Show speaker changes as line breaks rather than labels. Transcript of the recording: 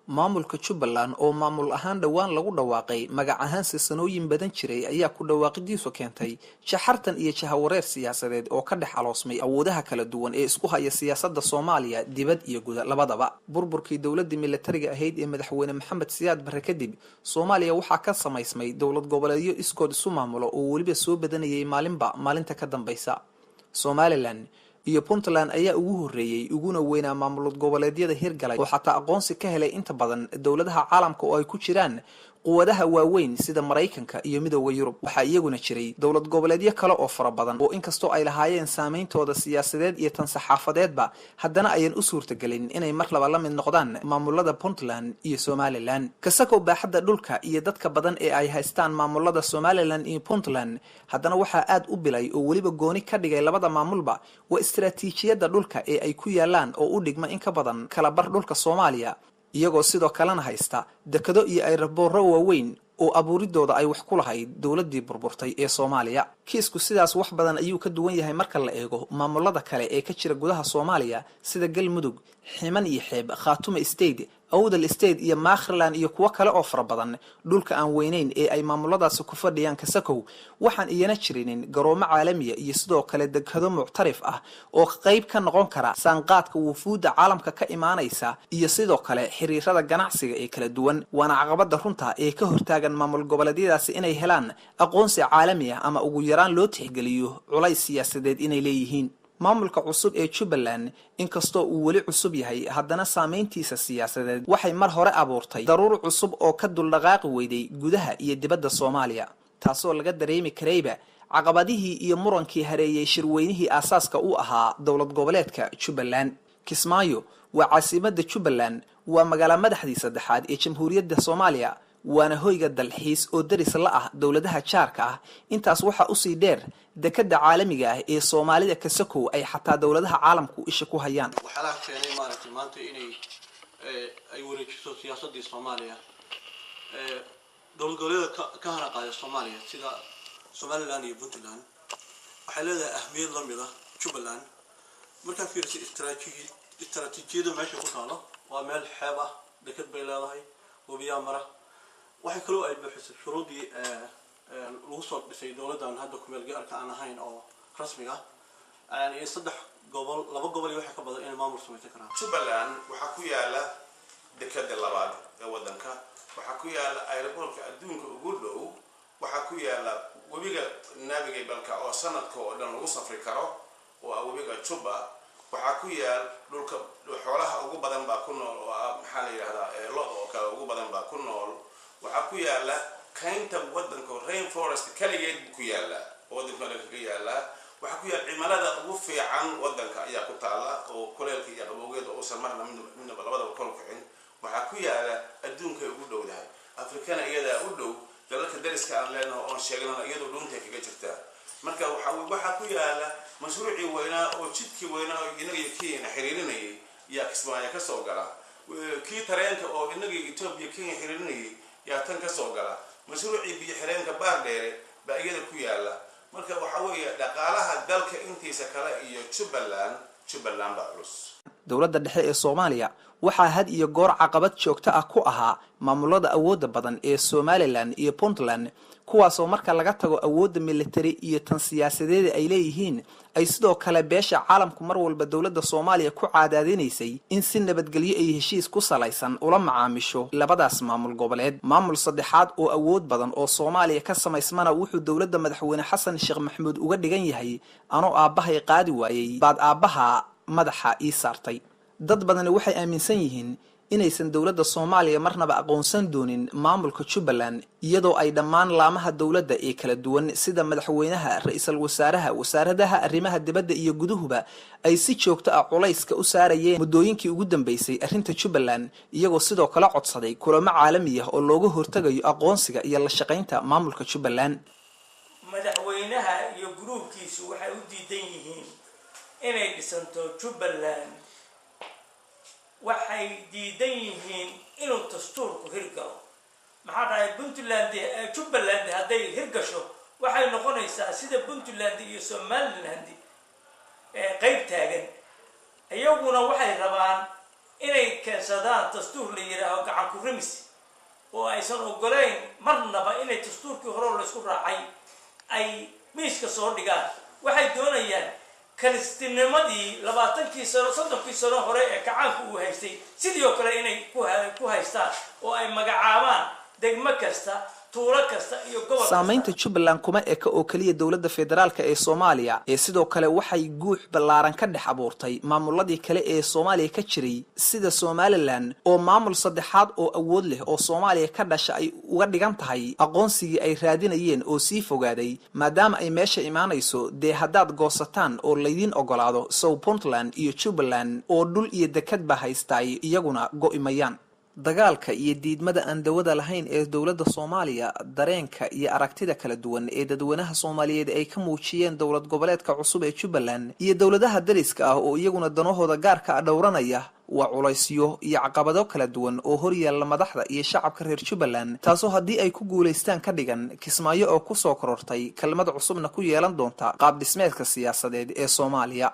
maamulka Jubbaland oo maamul ahaan dhawaan lagu dhawaaqay magac ahaan sanooyin badan jiray ayaa ku dhawaaqidiisu keentay shaxartan iyo jahawareer siyaasadeed oo ka dhex aloosmay awoodaha kala duwan ee isku haya siyaasadda Soomaaliya dibad iyo gudaha labadaba burburkii dawladda militariga ahayd ee madaxweyne Maxamed Siyaad Barre kadib Soomaaliya waxaa ka samaysmay dawlad goboleedyo iskood isu maamulo oo waliba soo badanayay maalinta ka dambaysa Somaliland iyo Puntland ayaa ugu horeeyay uguna weynaa maamul goboleedyada hirgalay oo xataa aqoonsi ka helay inta badan dawladaha caalamka oo ay ku jiraan quwadaha waaweyn sida Mareykanka iyo Midowga Yurub waxa iyaguna jiray dawlad goboleedyo kale oo fara badan oo inkastoo ay lahaayeen saameyntooda siyaasadeed iyo tan saxaafadeedba haddana ayaan u suurtagelin inay mar laba la mid noqdaan maamulada Puntland iyo Somaliland kasakoo baaxadda dhulka iyo dadka badan ee ay haystaan maamulada Somaliland iyo Puntland haddana waxa aad u bilay oo waliba gooni ka dhigay labada maamulba waa istiraatiijiyadda dhulka ee ay ku yaalaan oo u dhigma in ka badan kala bar dhulka Soomaaliya iyagoo sidoo kalena haysta dekado iyo aeroboorro waaweyn oo abuuridooda ay wax ku lahayd dawladdii burburtay ee Soomaaliya kiisku sidaas wax badan ayuu ka duwan yahay marka la eego maamulada kale ee ka jira gudaha Soomaaliya sida Galmudug Ximan iyo Xeeb Khaatume State Awdal State iyo Maakhrland iyo kuwa kale oo fara badan dhulka aan weynayn ee ay maamuladaas ku fadhiyaan kasakow waxaan iyana jirinin garoomo caalamiya iyo sidoo kale dekado muctarif ah oo qayb ka noqon kara saanqaadka wufuudda caalamka ka imaanaysa iyo sidoo kale xiriirada ganacsiga ee kala duwan waana caqabada runta ee ka hortaagan maamul goboleedyadaasi inay helaan aqoonsi caalami ah ama ugu yaraan loo tixgeliyo culays siyaasadeed inay leeyihiin maamulka cusub ee Jubbaland inkastoo uu wali cusub yahay haddana saameyntiisa siyaasadeed waxay mar hore abuurtay daruur cusub oo ka dul dhaqaaqi weyday gudaha iyo dibadda Soomaaliya taasoo laga dareemi karayba caqabadihii iyo murankii hareeyay shirweynihii aasaaska u ahaa dawlad goboleedka Jubbaland Kismaayo waa caasimadda Jubbaland waa magaalo madaxdii saddexaad ee Jamhuuriyadda Soomaaliya waana hoyga dalxiis oo daris la ah dawladaha jaarka ah intaas waxa u sii dheer dekada caalamiga ah ee Soomaalida ka sakow ay xataa dawladaha caalamku isha ku hayaan
waxa la keenay maaragtay maanta inay ay wareejiso siyaasadda Soomaaliya dawlad goboleedka ka haraqaya Soomaaliya sida Somaliland iyo Puntland waxay leedahay ahmiyad la mid ah Jubbaland marka fiirsi istiraatiijiyada meesha ku taalo waa meel xeeb ah dekad bay leedahay wabiya mara waxay kaloo ay bixisay shuruudii lagu soo dhisay dawladdan hadda ku meel gaarka aan ahayn oo rasmi ah yani laba gobol iyo waxa ka badan in maamul sameeyay karaan
Jubbaland waxa ku yaala dekada labaad ee wadanka waxa ku yaala aeroportka adduunka ugu dhow waxa ku yaala wabiga navigable balka oo sanadka oo dhan lagu safri karo oo wabiga Jubba waxa ku yaal dhulka xoolaha ugu badan baa ku nool oo maxaa la yiraahdaa lo'da oo kale ugu badan baa ku nool waxa ku yaala kaynta wadanka rainforest kaligeed ku yaala wadanka laga yaala waxa ku yaal cimilada ugu fiican wadanka ayaa ku taala oo kuleelka iyo qabowgeeda oo samarna min labada kor u kicin waxa ku yaala adduunka ugu dhowdahay Afrikana iyada u dhow dalalka dariska aan leenahay oo sheegnaa iyadoo dhunta kaga jirta marka waxa ku yaala mashruuci weynaa oo jidkii weynaa oo inaga Kenya xiriirinayay yaa Kismaayo ka soo gala kii tareenka oo inaga Ethiopia Kenya xiriirinayay yaa tan ka soo gala mashruuci biyo xireenka baardheere baa iyada ku yaala marka waxa weeye dhaqaalaha dalka intiisa kale iyo Jubbaland baa culus
dawladda dhexe ee Soomaaliya waxa had iyo goor caqabad joogto ah ku ahaa maamulada awoodda badan ee Somaliland iyo Puntland kuwaas oo marka laga tago awoodda military iyo tan siyaasadeed ay leeyihiin ay sidoo kale beesha caalamku mar walba dawladda Soomaaliya ku caadaadinaysay in si nabadgelyo ay heshiis ku salaysan ula macaamisho labadaas maamul goboleed maamul saddexaad oo awood badan oo Soomaaliya ka samaysmana wuxuu dawladda madaxweyne Xasan Sheekh Maxamuud uga dhigan yahay anoo aabahay qaadi waayay baad aabaha madaxa ii saartay dad badan waxay aaminsan yihiin inaysan dawladda Soomaaliya marnaba aqoonsan doonin maamulka Jubbaland iyadoo ay dhammaan laamaha dawladda ee kala duwan sida madaxweynaha ra'iisul wasaaraha wasaaradaha arrimaha dibadda iyo gudahuba ay si joogto ah culayska u saarayeen muddooyinkii ugu dambeysay arrinta Jubbaland iyagoo sidoo kale codsaday kulamo caalami ah oo looga hortagayo aqoonsiga iyo la shaqaynta maamulka Jubbaland
madaxweynaha iyo gruubkiisu waxay u diidan yihiin inay dhisanto Jubbaland waxay diidan yihiin inuu dastuurku hirgalo maxaa dhahay Puntland Jubbaland haday hirgasho waxay noqonaysaa sida Puntland iyo Somaliland qayb taagan ayaguna waxay rabaan inay keensadaan dastuur la yidhaaho gacan ku rimis oo aysan ogolayn marnaba inay dastuurkii hore la isku raacay ay miiska soo dhigaan waxay doonayaan kalistinimadii 20 sano 30 sano hore ee kacaanku uu haystay sidoo kale inay ku haystaan oo ay magacaabaan degmo kasta
saamaynta Jubbaland kuma eka oo kaliya dawladda federaalka ee Soomaaliya ee sidoo kale waxay guux ballaaran ka dhex abuurtay maamuladii kale ee Soomaaliya ka jiray sida Somaliland oo maamul saddexaad oo awood leh oo Soomaaliya ka dhashay ay uga dhigan tahay aqoonsigii ay raadinayeen oo sii fogaaday maadaama ay meesha imaanayso hadaad goosataan oo laydin ogolaado South Puntland iyo Jubbaland oo dhul iyo dekad ba haystay iyaguna go'imayaan dagaalka iyo diidmada aan dawada lahayn ee dawladda Soomaaliya dareenka iyo aragtida kala duwan ee dadweynaha Soomaaliyeed ay ka muujiyeen dawlad goboleedka cusub ee Jubbaland iyo dawladaha dariska ah oo iyaguna danahooda gaarka ah dhowranaya waa culaysyo iyo caqabado kala duwan oo hor yaalla madaxda iyo shacabka reer Jubbaland taasoo haddii ay ku guuleystaan ka dhigan Kismaayo oo ku soo korortay kelmad cusubna ku yeelan doonta qaab dhismeedka siyaasadeed ee Soomaaliya